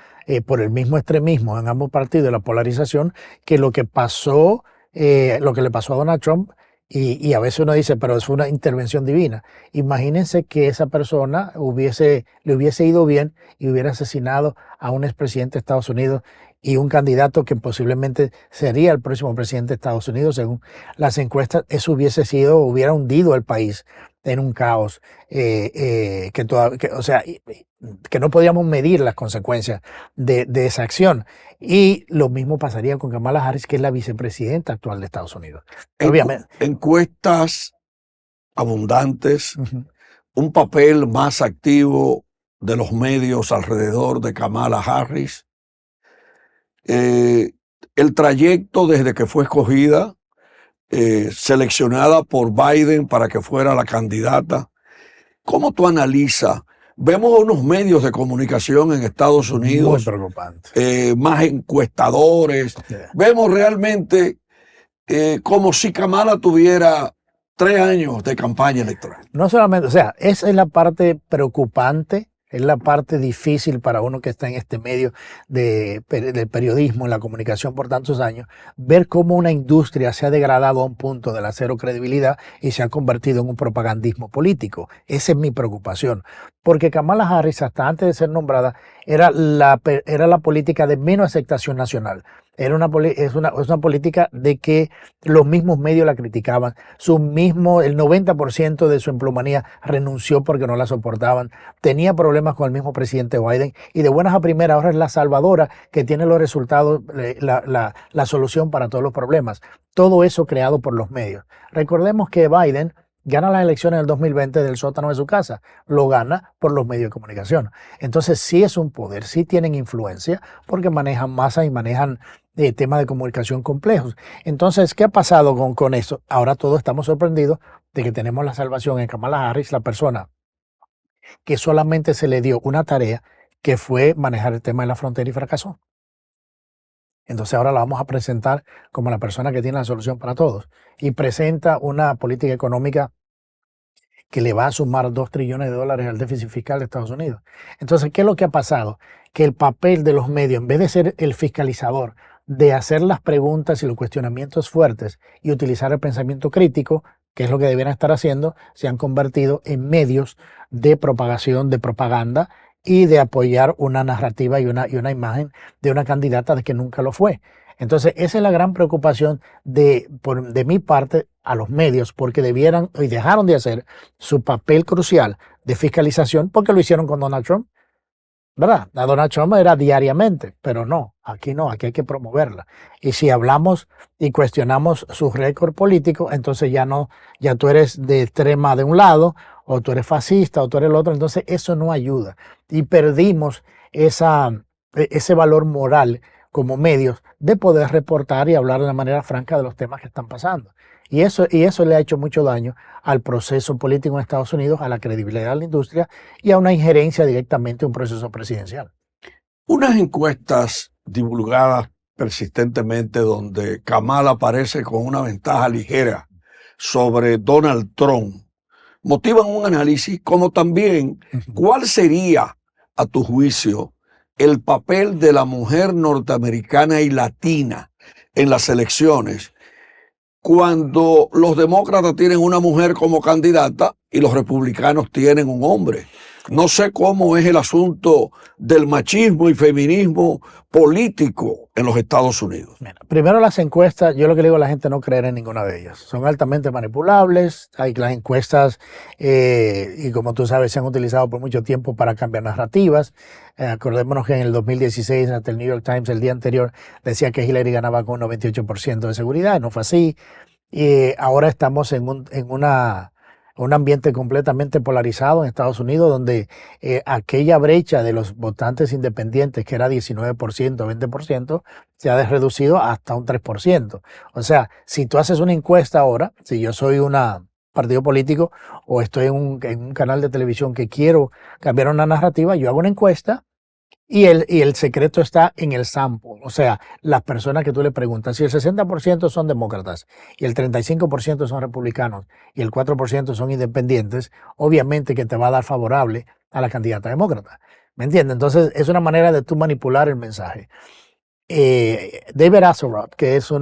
Speaker 2: por el mismo extremismo en ambos partidos, la polarización, que lo que le pasó a Donald Trump, y a veces uno dice, pero es una intervención divina. Imagínense que esa persona le hubiese ido bien y hubiera asesinado a un expresidente de Estados Unidos y un candidato que posiblemente sería el próximo presidente de Estados Unidos, según las encuestas. Eso hubiera hundido el país en un caos que no podíamos medir las consecuencias de esa acción. Y lo mismo pasaría con Kamala Harris, que es la vicepresidenta actual de Estados Unidos. Obviamente.
Speaker 1: Encuestas abundantes, un papel más activo de los medios alrededor de Kamala Harris, el trayecto desde que fue escogida, seleccionada por Biden para que fuera la candidata. ¿Cómo tú analizas? Vemos unos medios de comunicación en Estados
Speaker 2: Muy
Speaker 1: Unidos,
Speaker 2: preocupante.
Speaker 1: más encuestadores.
Speaker 2: Yeah.
Speaker 1: Vemos realmente como si Kamala tuviera 3 años de campaña electoral.
Speaker 2: No solamente, o sea, esa es la parte preocupante, es la parte difícil para uno que está en este medio del periodismo, en la comunicación por tantos años, ver cómo una industria se ha degradado a un punto de la cero credibilidad y se ha convertido en un propagandismo político. Esa es mi preocupación, porque Kamala Harris, hasta antes de ser nombrada, era la política de menos aceptación nacional. Es una política de que los mismos medios la criticaban, el 90% de su empleomanía renunció porque no la soportaban, tenía problemas con el mismo presidente Biden y de buenas a primeras ahora es la salvadora que tiene los resultados, la solución para todos los problemas. Todo eso creado por los medios. Recordemos que Biden gana las elecciones en el 2020 del sótano de su casa, lo gana por los medios de comunicación. Entonces sí es un poder, sí tienen influencia porque manejan masa y manejan temas de comunicación complejos. Entonces, ¿qué ha pasado con eso? Ahora todos estamos sorprendidos de que tenemos la salvación en Kamala Harris, la persona que solamente se le dio una tarea que fue manejar el tema de la frontera y fracasó. Entonces ahora la vamos a presentar como la persona que tiene la solución para todos y presenta una política económica que le va a sumar $2 trillones al déficit fiscal de Estados Unidos. Entonces, ¿qué es lo que ha pasado? Que el papel de los medios, en vez de ser el fiscalizador, de hacer las preguntas y los cuestionamientos fuertes y utilizar el pensamiento crítico, que es lo que debieran estar haciendo, se han convertido en medios de propagación, de propaganda y de apoyar una narrativa y una imagen de una candidata de que nunca lo fue. Entonces, esa es la gran preocupación de mi parte a los medios, porque debieran y dejaron de hacer su papel crucial de fiscalización porque lo hicieron con Donald Trump. ¿Verdad? A Donald Trump era diariamente, pero no, aquí hay que promoverla. Y si hablamos y cuestionamos su récord político, entonces ya tú eres de extrema de un lado, o tú eres fascista, o tú eres el otro, entonces eso no ayuda. Y perdimos ese valor moral como medios de poder reportar y hablar de una manera franca de los temas que están pasando. Y eso le ha hecho mucho daño al proceso político en Estados Unidos, a la credibilidad de la industria y a una injerencia directamente en un proceso presidencial.
Speaker 1: Unas encuestas divulgadas persistentemente donde Kamala aparece con una ventaja ligera sobre Donald Trump motivan un análisis como también cuál sería, a tu juicio, el papel de la mujer norteamericana y latina en las elecciones cuando los demócratas tienen una mujer como candidata y los republicanos tienen un hombre. No sé cómo es el asunto del machismo y feminismo político en los Estados Unidos.
Speaker 2: Mira, primero las encuestas, yo lo que le digo a la gente no creer en ninguna de ellas. Son altamente manipulables, hay las encuestas y como tú sabes se han utilizado por mucho tiempo para cambiar narrativas. Acordémonos que en el 2016 hasta el New York Times el día anterior decía que Hillary ganaba con un 98% de seguridad, no fue así. Y ahora estamos en un ambiente completamente polarizado en Estados Unidos, donde aquella brecha de los votantes independientes, que era 19%, 20%, se ha reducido hasta un 3%. O sea, si tú haces una encuesta ahora, si yo soy un partido político o estoy en un canal de televisión que quiero cambiar una narrativa, yo hago una encuesta. Y el secreto está en el sample, o sea, las personas que tú le preguntas. Si el 60% son demócratas y el 35% son republicanos y el 4% son independientes, obviamente que te va a dar favorable a la candidata demócrata. ¿Me entiendes? Entonces es una manera de tú manipular el mensaje. David Axelrod, que es fue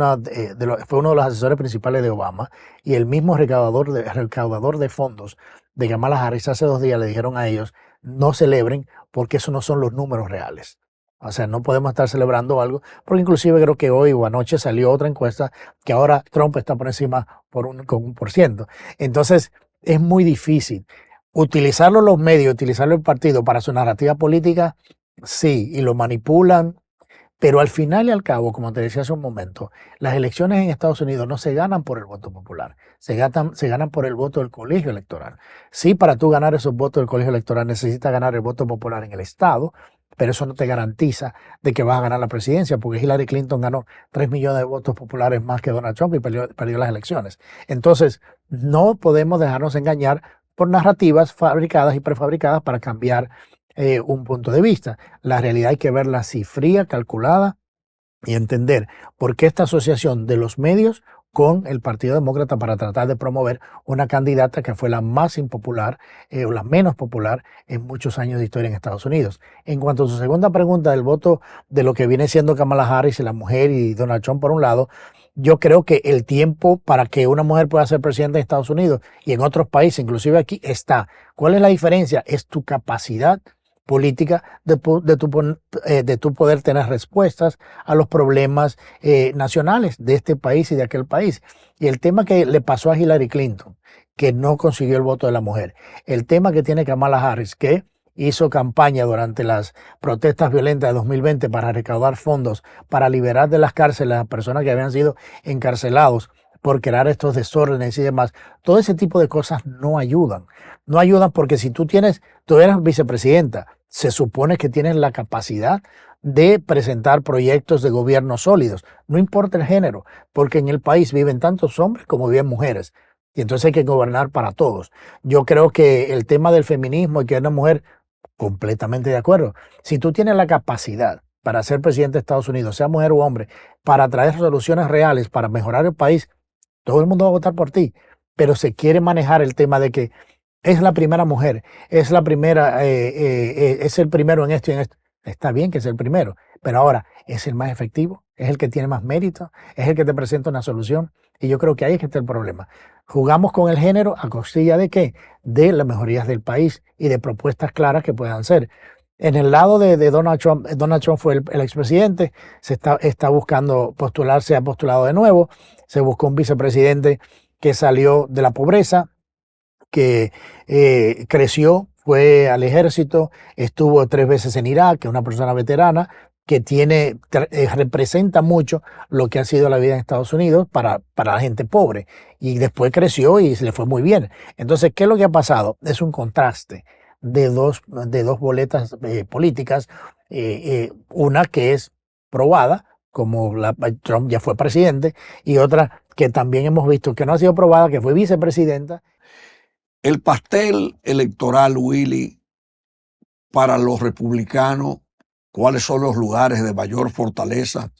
Speaker 2: uno de los asesores principales de Obama y el mismo recaudador de fondos de Kamala Harris, hace 2 días le dijeron a ellos, no celebren porque esos no son los números reales. O sea, no podemos estar celebrando algo, porque inclusive creo que hoy o anoche salió otra encuesta que ahora Trump está por encima con 1%. Entonces, es muy difícil. Utilizarlo los medios, utilizarlo el partido para su narrativa política, sí, y lo manipulan. Pero al final y al cabo, como te decía hace un momento, las elecciones en Estados Unidos no se ganan por el voto popular, se ganan por el voto del colegio electoral. Sí, para tú ganar esos votos del colegio electoral necesitas ganar el voto popular en el estado, pero eso no te garantiza de que vas a ganar la presidencia, porque Hillary Clinton ganó 3 millones de votos populares más que Donald Trump y perdió las elecciones. Entonces, no podemos dejarnos engañar por narrativas fabricadas y prefabricadas para cambiar un punto de vista. La realidad hay que verla así, fría, calculada, y entender por qué esta asociación de los medios con el Partido Demócrata para tratar de promover una candidata que fue la más impopular o la menos popular en muchos años de historia en Estados Unidos. En cuanto a su segunda pregunta del voto de lo que viene siendo Kamala Harris y la mujer y Donald Trump por un lado, yo creo que el tiempo para que una mujer pueda ser presidenta de Estados Unidos y en otros países, inclusive aquí, está. ¿Cuál es la diferencia? Es tu capacidad política de tu poder tener respuestas a los problemas nacionales de este país y de aquel país. Y el tema que le pasó a Hillary Clinton, que no consiguió el voto de la mujer, el tema que tiene Kamala Harris, que hizo campaña durante las protestas violentas de 2020 para recaudar fondos, para liberar de las cárceles a las personas que habían sido encarcelados por crear estos desórdenes y demás. Todo ese tipo de cosas no ayudan. No ayudan porque si tú eres vicepresidenta, se supone que tienes la capacidad de presentar proyectos de gobierno sólidos. No importa el género, porque en el país viven tantos hombres como viven mujeres. Y entonces hay que gobernar para todos. Yo creo que el tema del feminismo y que una mujer, completamente de acuerdo. Si tú tienes la capacidad para ser presidente de Estados Unidos, sea mujer o hombre, para traer soluciones reales, para mejorar el país, todo el mundo va a votar por ti. Pero se quiere manejar el tema de que es la primera mujer, es la primera, es el primero en esto y en esto. Está bien que es el primero, pero ahora es el más efectivo, es el que tiene más mérito, es el que te presenta una solución. Y yo creo que ahí es que está el problema. Jugamos con el género a costilla de qué? De las mejorías del país y de propuestas claras que puedan ser. En el lado de Donald Trump fue el expresidente, está buscando postularse, se ha postulado de nuevo, se buscó un vicepresidente que salió de la pobreza, que creció, fue al ejército, estuvo 3 veces en Irak, que es una persona veterana, que representa mucho lo que ha sido la vida en Estados Unidos para la gente pobre. Y después creció y le fue muy bien. Entonces, ¿qué es lo que ha pasado? Es un contraste de dos boletas políticas, una que es probada, como Trump ya fue presidente, y otra que también hemos visto que no ha sido probada, que fue vicepresidenta.
Speaker 1: El pastel electoral, Willy, para los republicanos, ¿cuáles son los lugares de mayor fortaleza?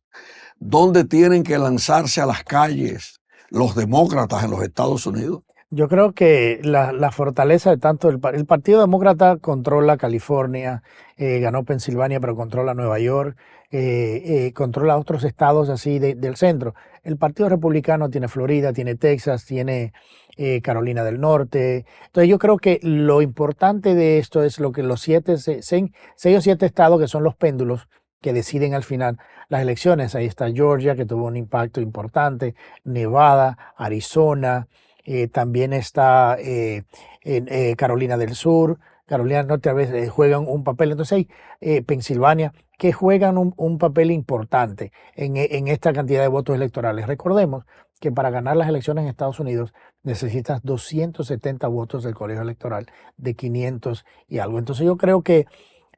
Speaker 1: ¿Dónde tienen que lanzarse a las calles los demócratas en los Estados Unidos?
Speaker 2: Yo creo que la fortaleza de tanto el Partido Demócrata controla California, ganó Pensilvania, pero controla Nueva York, controla otros estados así del centro. El Partido Republicano tiene Florida, tiene Texas, tiene Carolina del Norte. Entonces yo creo que lo importante de esto es lo que los 6 o 7 estados que son los péndulos que deciden al final las elecciones. Ahí está Georgia, que tuvo un impacto importante, Nevada, Arizona. También está Carolina del Sur, Carolina del Norte a veces juegan un papel. Entonces hay Pensilvania que juegan un papel importante en esta cantidad de votos electorales. Recordemos que para ganar las elecciones en Estados Unidos necesitas 270 votos del colegio electoral de 500 y algo. Entonces yo creo que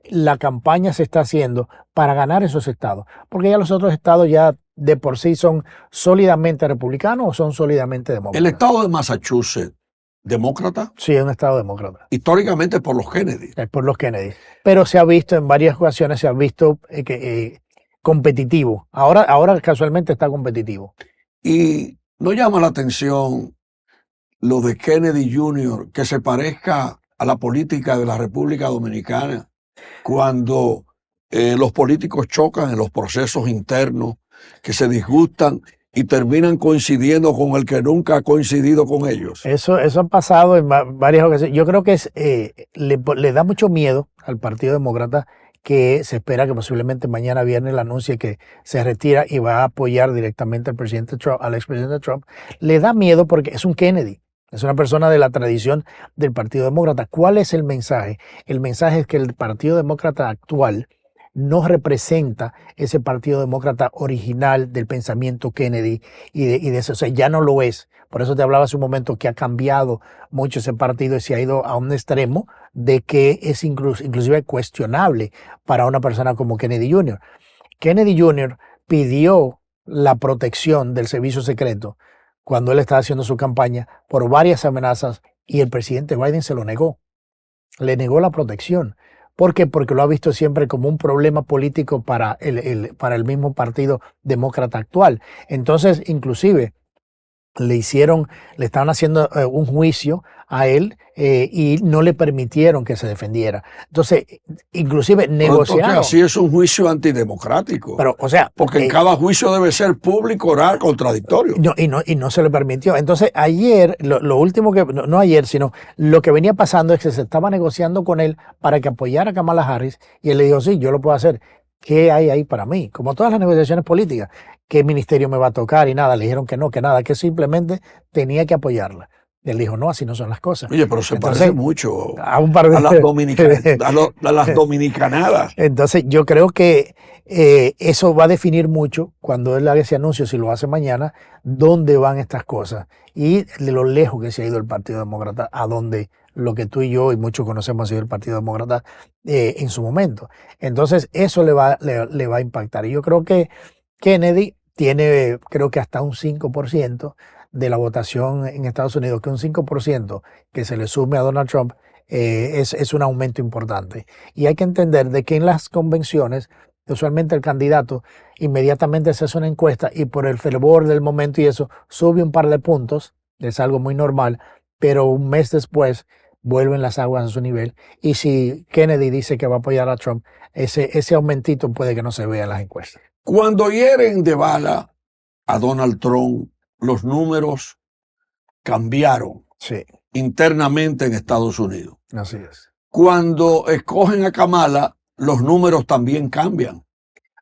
Speaker 2: la campaña se está haciendo para ganar esos estados, porque ya los otros estados ya de por sí son sólidamente republicanos o son sólidamente demócratas.
Speaker 1: El estado de Massachusetts, ¿demócrata?
Speaker 2: Sí, es un estado demócrata.
Speaker 1: Históricamente por los Kennedy.
Speaker 2: Por los Kennedy. Pero se ha visto en varias ocasiones, competitivo. Ahora casualmente está competitivo.
Speaker 1: Y no llama la atención lo de Kennedy Jr., que se parezca a la política de la República Dominicana, cuando los políticos chocan en los procesos internos, que se disgustan y terminan coincidiendo con el que nunca ha coincidido con ellos.
Speaker 2: Eso ha pasado en varias ocasiones. Yo creo que le da mucho miedo al Partido Demócrata, que se espera que posiblemente mañana viernes anuncie que se retira y va a apoyar directamente al presidente Trump, al expresidente Trump. Le da miedo porque es un Kennedy. Es una persona de la tradición del Partido Demócrata. ¿Cuál es el mensaje? El mensaje es que el Partido Demócrata actual no representa ese partido demócrata original del pensamiento Kennedy y de eso, o sea, ya no lo es. Por eso te hablaba hace un momento que ha cambiado mucho ese partido y se ha ido a un extremo de que es inclusive cuestionable para una persona como Kennedy Jr. Kennedy Jr. pidió la protección del servicio secreto cuando él estaba haciendo su campaña por varias amenazas y el presidente Biden se lo negó. Le negó la protección. ¿Por qué? Porque lo ha visto siempre como un problema político para el mismo partido demócrata actual. Entonces, inclusive, le estaban haciendo un juicio a él y no le permitieron que se defendiera. Entonces, inclusive
Speaker 1: Pero entonces
Speaker 2: negociaron.
Speaker 1: así es un juicio antidemocrático.
Speaker 2: Pero, o sea,
Speaker 1: Porque en cada juicio debe ser público, oral, contradictorio.
Speaker 2: y no se le permitió. Entonces, ayer, lo último que, no ayer, sino lo que venía pasando es que se estaba negociando con él para que apoyara a Kamala Harris y él le dijo, sí, yo lo puedo hacer. ¿Qué hay ahí para mí? Como todas las negociaciones políticas, ¿qué ministerio me va a tocar? Y nada, le dijeron que no, que nada, que simplemente tenía que apoyarla. Y él dijo, no, así no son las cosas.
Speaker 1: Oye, pero se
Speaker 2: Entonces,
Speaker 1: parece mucho
Speaker 2: a un par de
Speaker 1: a las dominicanadas.
Speaker 2: Entonces, yo creo que eso va a definir mucho cuando él haga ese anuncio, si lo hace mañana, dónde van estas cosas y de lo lejos que se ha ido el Partido Demócrata, a donde lo que tú y yo y muchos conocemos ha sido el Partido Demócrata en su momento. Entonces, eso le va a impactar. Y yo creo que Kennedy tiene, creo que hasta un 5% de la votación en Estados Unidos, que un 5% que se le sume a Donald Trump es un aumento importante. Y hay que entender de que en las convenciones, usualmente el candidato inmediatamente se hace una encuesta y por el fervor del momento y eso sube un par de puntos, es algo muy normal, pero un mes después vuelven las aguas a su nivel. Y si Kennedy dice que va a apoyar a Trump, ese aumentito puede que no se vea en las encuestas.
Speaker 1: Cuando hieren de bala a Donald Trump, los números cambiaron
Speaker 2: Sí,
Speaker 1: internamente en Estados Unidos.
Speaker 2: así es.
Speaker 1: Cuando escogen a Kamala, los números también cambian.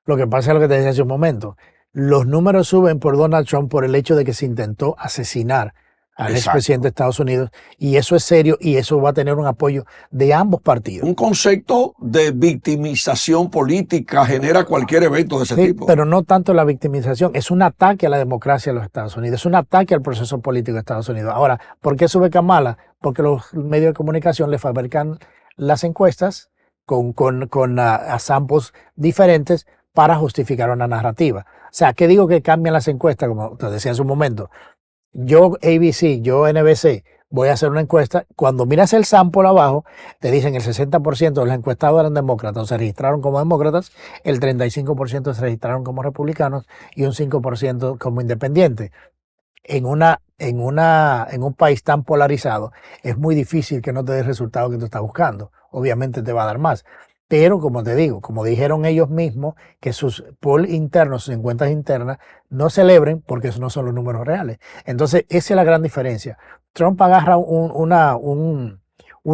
Speaker 2: Lo que pasa es lo que te decía hace un momento. Los números suben por Donald Trump por el hecho de que se intentó asesinar al expresidente de Estados Unidos y eso es serio y eso va a tener un apoyo de ambos partidos.
Speaker 1: Un concepto de victimización política genera cualquier evento de ese
Speaker 2: Sí,
Speaker 1: tipo.
Speaker 2: pero no tanto la victimización, es un ataque a la democracia de los Estados Unidos, es un ataque al proceso político de Estados Unidos. Ahora, ¿por qué sube Kamala? Porque los medios de comunicación le fabrican las encuestas con samples diferentes para justificar una narrativa. O sea, ¿qué digo que cambian las encuestas? Como te decía hace un momento, yo ABC, yo NBC, voy a hacer una encuesta. Cuando miras el sample abajo, te dicen el 60% de los encuestados eran demócratas o se registraron como demócratas, el 35% se registraron como republicanos y un 5% como independientes. En un país tan polarizado, es muy difícil que no te dé el resultado que tú estás buscando. Obviamente te va a dar más. Pero como te digo, como dijeron ellos mismos, que sus polls internos, sus encuestas internas, no celebren porque esos no son los números reales. Entonces, esa es la gran diferencia. Trump agarra un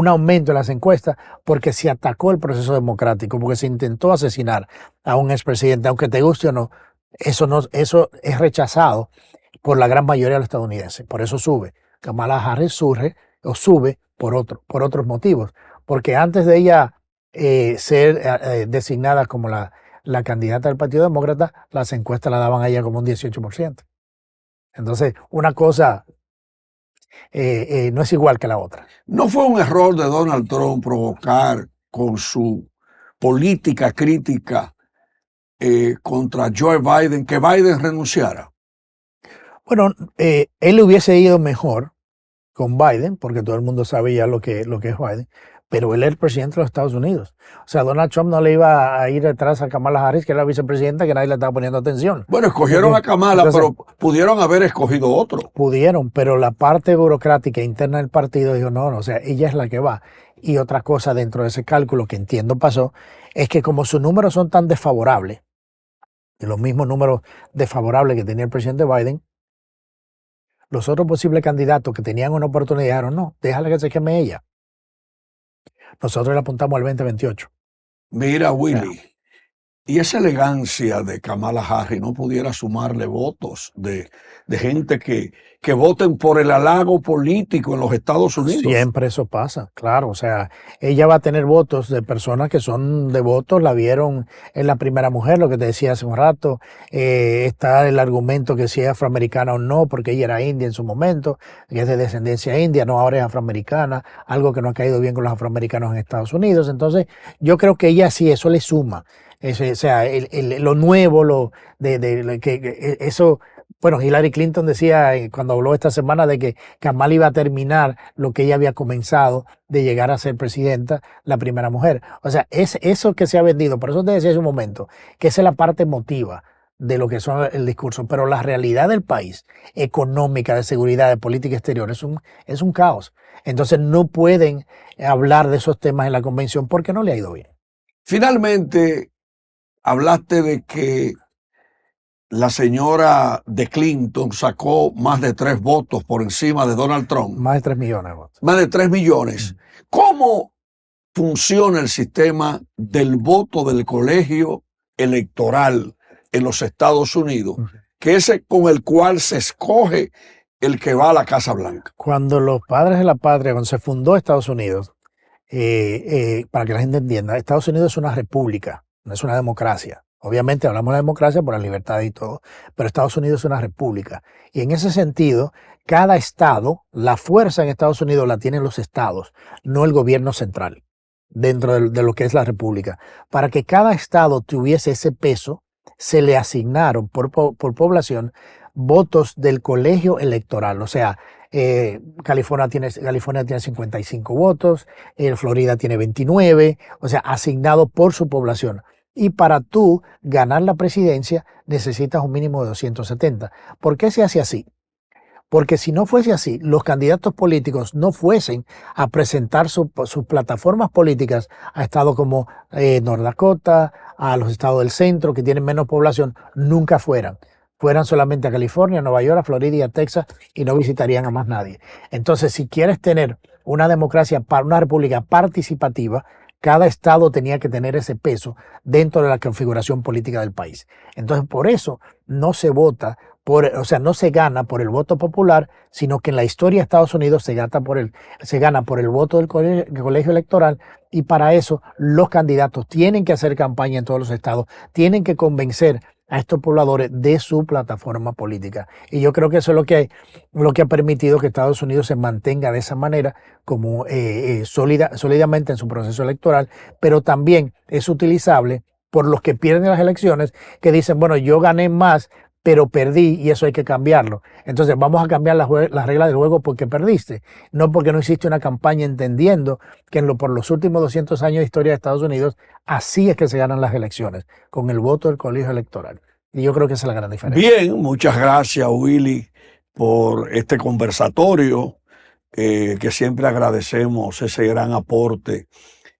Speaker 2: aumento en las encuestas porque se atacó el proceso democrático, porque se intentó asesinar a un expresidente, aunque te guste o no, eso es rechazado por la gran mayoría de los estadounidenses. Por eso sube. Kamala Harris sube por otros motivos. Porque antes de ella ser designada como la candidata del Partido Demócrata, las encuestas la daban a ella como un 18%. Entonces, una cosa no es igual que la otra.
Speaker 1: ¿No fue un error de Donald Trump provocar con su política crítica contra Joe Biden que Biden renunciara?
Speaker 2: Bueno, él hubiese ido mejor con Biden, porque todo el mundo sabía lo que es Biden, pero él es el presidente de los Estados Unidos. O sea, Donald Trump no le iba a ir detrás a Kamala Harris, que era la vicepresidenta, que nadie le estaba poniendo atención.
Speaker 1: Bueno, escogieron a Kamala, entonces, pero pudieron haber escogido otro.
Speaker 2: Pudieron, pero la parte burocrática interna del partido dijo, no, o sea, ella es la que va. Y otra cosa dentro de ese cálculo que entiendo pasó, es que como sus números son tan desfavorables, de los mismos números desfavorables que tenía el presidente Biden, los otros posibles candidatos que tenían una oportunidad dijeron, no, déjale que se queme ella. Nosotros le apuntamos al 2028.
Speaker 1: Mira, Willy, Y esa elegancia de Kamala Harris no pudiera sumarle votos de gente que voten por el halago político en los Estados Unidos.
Speaker 2: Siempre eso pasa, claro. O sea, ella va a tener votos de personas que son devotos, la vieron en la primera mujer, lo que te decía hace un rato. Está el argumento que si es afroamericana o no, porque ella era india en su momento, que es de descendencia india, no, ahora es afroamericana, algo que no ha caído bien con los afroamericanos en Estados Unidos. Entonces, yo creo que ella sí, eso le suma. O sea, lo nuevo, eso. Bueno, Hillary Clinton decía cuando habló esta semana de que Kamala iba a terminar lo que ella había comenzado de llegar a ser presidenta, la primera mujer. O sea, es eso que se ha vendido. Por eso te decía hace un momento que esa es la parte emotiva de lo que son el discurso. Pero la realidad del país, económica, de seguridad, de política exterior, es un caos. Entonces no pueden hablar de esos temas en la convención porque no le ha ido bien.
Speaker 1: Finalmente, hablaste de que la señora de Clinton sacó más de 3 votos por encima de Donald Trump.
Speaker 2: Más de 3 millones de votos.
Speaker 1: Más de 3 millones. ¿Cómo funciona el sistema del voto del colegio electoral en los Estados Unidos, que es con el cual se escoge el que va a la Casa Blanca?
Speaker 2: Cuando los padres de la patria, cuando se fundó Estados Unidos, para que la gente entienda, Estados Unidos es una república, no es una democracia. Obviamente hablamos de la democracia por la libertad y todo, pero Estados Unidos es una república. Y en ese sentido, cada estado, la fuerza en Estados Unidos la tienen los estados, no el gobierno central, dentro de lo que es la república. Para que cada estado tuviese ese peso, se le asignaron por población votos del colegio electoral. O sea, California tiene 55 votos, Florida tiene 29, o sea, asignado por su población. Y para tú ganar la presidencia necesitas un mínimo de 270. ¿Por qué se hace así? Porque si no fuese así, los candidatos políticos no fuesen a presentar sus plataformas políticas a estados como North Dakota, a los estados del centro que tienen menos población, nunca fueran solamente a California, Nueva York, a Florida y a Texas y no visitarían a más nadie. Entonces, si quieres tener una democracia, una república participativa, cada estado tenía que tener ese peso dentro de la configuración política del país. Entonces, por eso no se vota, o sea, no se gana por el voto popular, sino que en la historia de Estados Unidos se gana por el voto del colegio electoral, y para eso los candidatos tienen que hacer campaña en todos los estados, tienen que convencer a estos pobladores de su plataforma política. Y yo creo que eso es lo que ha permitido que Estados Unidos se mantenga de esa manera, como sólidamente en su proceso electoral, pero también es utilizable por los que pierden las elecciones, que dicen, bueno, yo gané más, pero perdí y eso hay que cambiarlo. Entonces vamos a cambiar las reglas del juego porque perdiste, no porque no hiciste una campaña, entendiendo que por los últimos 200 años de historia de Estados Unidos, así es que se ganan las elecciones, con el voto del colegio electoral. Y yo creo que esa es la gran diferencia.
Speaker 1: Bien, muchas gracias, Willy, por este conversatorio, que siempre agradecemos ese gran aporte.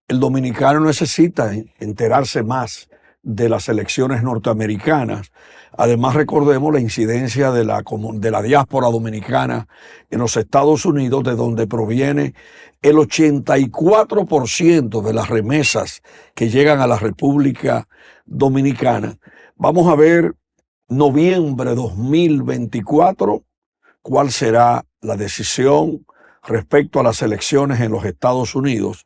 Speaker 1: El dominicano necesita enterarse más de las elecciones norteamericanas. Además, recordemos la incidencia de la diáspora dominicana en los Estados Unidos, de donde proviene el 84% de las remesas que llegan a la República Dominicana. Vamos a ver, noviembre 2024, cuál será la decisión respecto a las elecciones en los Estados Unidos.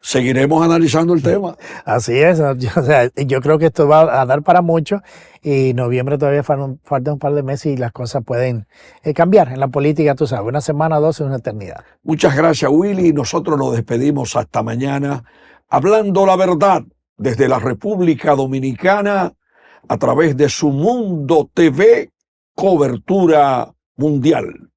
Speaker 1: Seguiremos analizando el tema.
Speaker 2: Así es, yo creo que esto va a dar para mucho, y noviembre todavía falta un par de meses y las cosas pueden cambiar en la política, tú sabes, una semana, 2 es una eternidad.
Speaker 1: Muchas gracias, Willy. Nosotros nos despedimos hasta mañana, hablando la verdad desde la República Dominicana a través de Su Mundo TV, cobertura mundial.